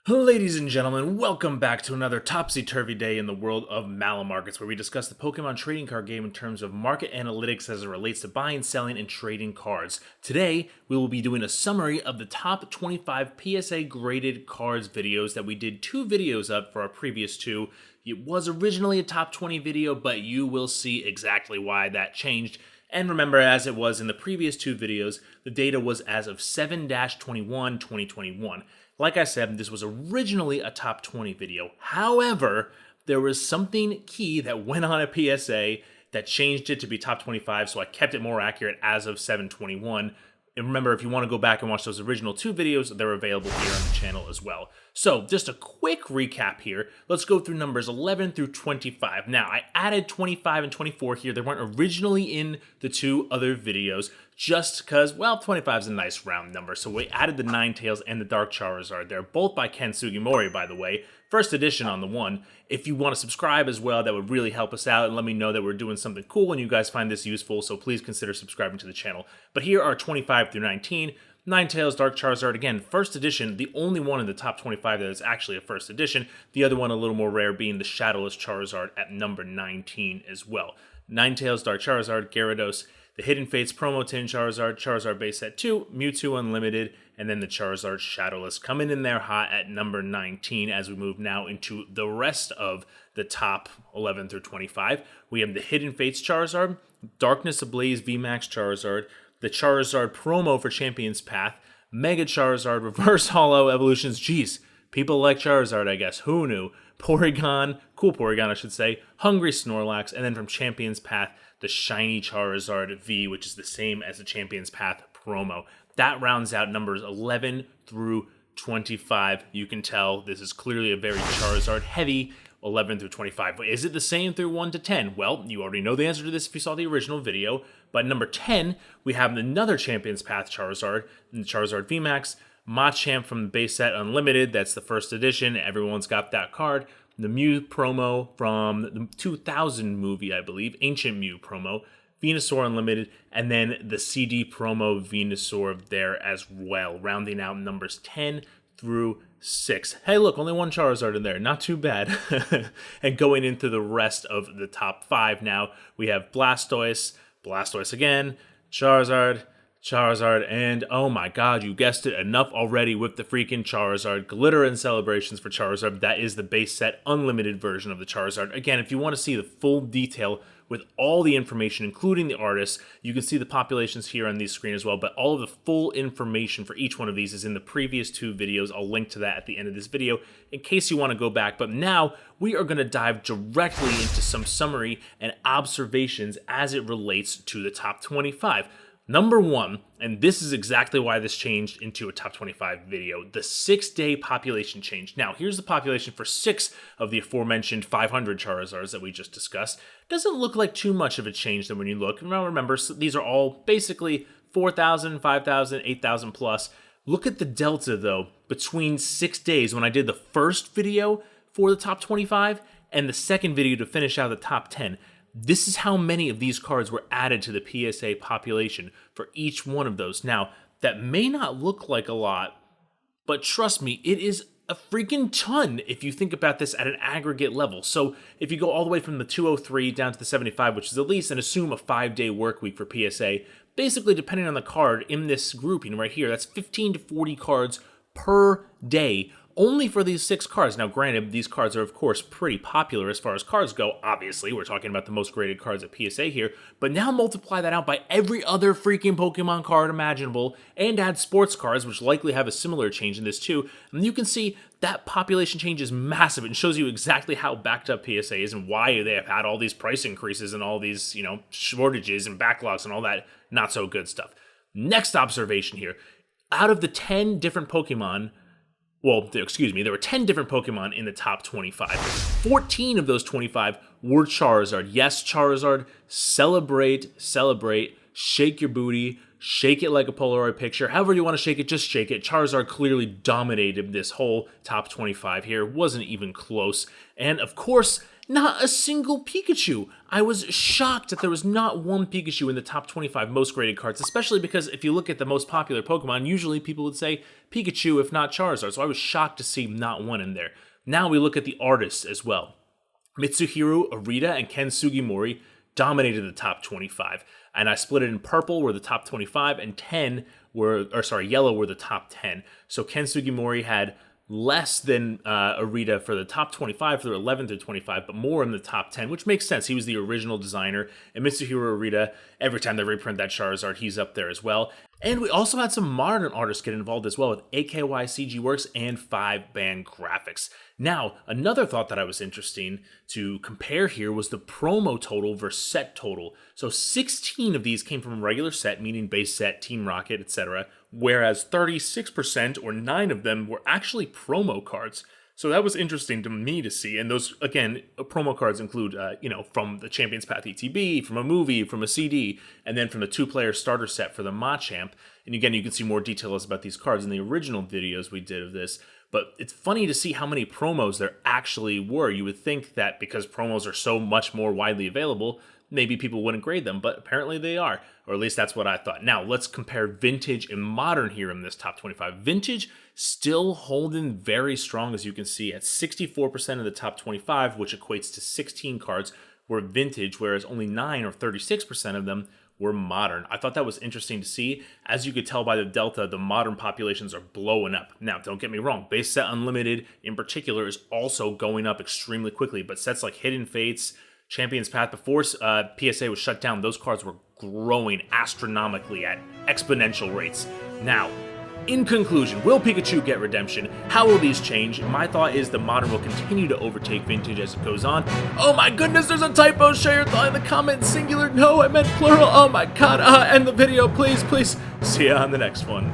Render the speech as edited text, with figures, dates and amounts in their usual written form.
Ladies and gentlemen, welcome back to another topsy-turvy day in the world of Malamarkets, where we discuss the Pokemon trading card game in terms of market analytics as it relates to buying, selling, and trading cards. Today, we will be doing a summary of the top 25 PSA graded cards videos that we did 2 videos of for our previous 2. It was originally a top 20 video, but you will see exactly why that changed. And remember, as it was in the previous 2 videos, the data was as of 7-21-2021. Like I said, this was originally a top 20 video. However, there was something key that went on at PSA that changed it to be top 25, so I kept it more accurate as of 7/21. And remember, if you want to go back and watch those original 2 videos, they're available here on the channel as well. So, just a quick recap here. Let's go through numbers 11 through 25. Now, I added 25 and 24 here. They weren't originally in the 2 other videos, just because, well, 25 is a nice round number. So we added the Ninetales and the Dark Charizard. They're both by Ken Sugimori, by the way. First edition on the one. If you want to subscribe as well, that would really help us out and let me know that we're doing something cool and you guys find this useful, so please consider subscribing to the channel. But here are 25 through 19. Ninetales, Dark Charizard, again, first edition, the only one in the top 25 that is actually a first edition. The other one a little more rare being the Shadowless Charizard at number 19 as well. Ninetales, Dark Charizard, Gyarados, the Hidden Fates Promo Tin Charizard, Charizard Base Set 2, Mewtwo Unlimited, and then the Charizard Shadowless coming in there hot at number 19 as we move now into the rest of the top 11 through 25. We have the Hidden Fates Charizard, Darkness Ablaze VMAX Charizard, the Charizard Promo for Champion's Path, Mega Charizard, Reverse Hollow Evolutions, jeez, people like Charizard, I guess, who knew? Porygon, cool Porygon I should say, Hungry Snorlax, and then from Champion's Path, the Shiny Charizard V, which is the same as the Champion's Path promo. That rounds out numbers 11 through 25. You can tell this is clearly a very Charizard heavy 11 through 25. But is it the same through 1 to 10? Well, you already know the answer to this if you saw the original video. But number 10, we have another Champion's Path Charizard, and the Charizard VMAX, Machamp from the base set Unlimited, that's the first edition, everyone's got that card. The Mew promo from the 2000 movie, I believe, Ancient Mew promo, Venusaur Unlimited, and then the CD promo Venusaur there as well, rounding out numbers 10 through 6. Hey, look, only one Charizard in there, not too bad. And going into the rest of the top 5 now, we have Blastoise, Blastoise again, Charizard, and oh my god, you guessed it, enough already with the freaking Charizard. Glitter and Celebrations for Charizard. That is the base set unlimited version of the Charizard. Again, if you want to see the full detail with all the information, including the artists, you can see the populations here on the screen as well, but all of the full information for each one of these is in the previous 2 videos. I'll link to that at the end of this video in case you want to go back. But now we are going to dive directly into some summary and observations as it relates to the top 25. Number 1, and this is exactly why this changed into a top 25 video, the 6-day population change. Now, here's the population for 6 of the aforementioned 500 Charizards that we just discussed. Doesn't look like too much of a change then when you look. Now, remember, these are all basically 4,000, 5,000, 8,000 plus. Look at the delta, though, between 6 days when I did the first video for the top 25 and the second video to finish out the top 10. This is how many of these cards were added to the PSA population for each one of those. Now, that may not look like a lot, but trust me, it is a freaking ton if you think about this at an aggregate level. So if you go all the way from the 203 down to the 75, which is at least, and assume a 5-day work week for PSA, basically depending on the card in this grouping right here, that's 15 to 40 cards per day, only for these 6 cards. Now, granted, these cards are, of course, pretty popular as far as cards go. Obviously, we're talking about the most graded cards at PSA here. But now multiply that out by every other freaking Pokemon card imaginable and add sports cards, which likely have a similar change in this too. And you can see that population change is massive. It shows you exactly how backed up PSA is and why they have had all these price increases and all these, shortages and backlogs and all that not so good stuff. Next observation here. Out of the 10 different Pokemon, there were 10 different Pokemon in the top 25. 14 of those 25 were Charizard. Yes, Charizard, celebrate, shake your booty, shake it like a Polaroid picture. However you want to shake it, just shake it. Charizard clearly dominated this whole top 25 here. Wasn't even close. And of course, not a single Pikachu. I was shocked that there was not one Pikachu in the top 25 most graded cards, especially because if you look at the most popular Pokemon, usually people would say Pikachu, if not Charizard. So I was shocked to see not one in there. Now we look at the artists as well. Mitsuhiro Arita and Ken Sugimori dominated the top 25. And I split it in purple were the top 25 and yellow were the top 10. So Ken Sugimori had less than Arita for the top 25 for the 11 to 25, but more in the top 10, which makes sense. He was the original designer. And Mitsuhiro Arita, every time they reprint that Charizard, he's up there as well. And we also had some modern artists get involved as well with AKY CG Works and 5-band graphics. Now, another thought that I was interesting to compare here was the promo total versus set total. So 16 of these came from a regular set, meaning base set, Team Rocket, etc., whereas 36% or 9 of them were actually promo cards. So that was interesting to me to see. And those, again, promo cards include, from the Champions Path ETB, from a movie, from a CD, and then from the 2-player starter set for the Machamp. And again, you can see more details about these cards in the original videos we did of this. But it's funny to see how many promos there actually were. You would think that because promos are so much more widely available, maybe people wouldn't grade them, but apparently they are. Or at least that's what I thought. Now, let's compare Vintage and Modern here in this top 25. Vintage still holding very strong, as you can see, at 64% of the top 25, which equates to 16 cards were Vintage, whereas only 9 or 36% of them were Modern. I thought that was interesting to see. As you could tell by the delta, the Modern populations are blowing up. Now, don't get me wrong, Base Set Unlimited in particular is also going up extremely quickly, but sets like Hidden Fates, Champions Path, before PSA was shut down, those cards were growing astronomically at exponential rates. Now, in conclusion, will Pikachu get redemption? How will these change? My thought is the Modern will continue to overtake Vintage as it goes on. Oh my goodness, there's a typo. Share your thought in the comments. Singular. No, I meant plural. Oh my god. End the video, please. See ya on the next one.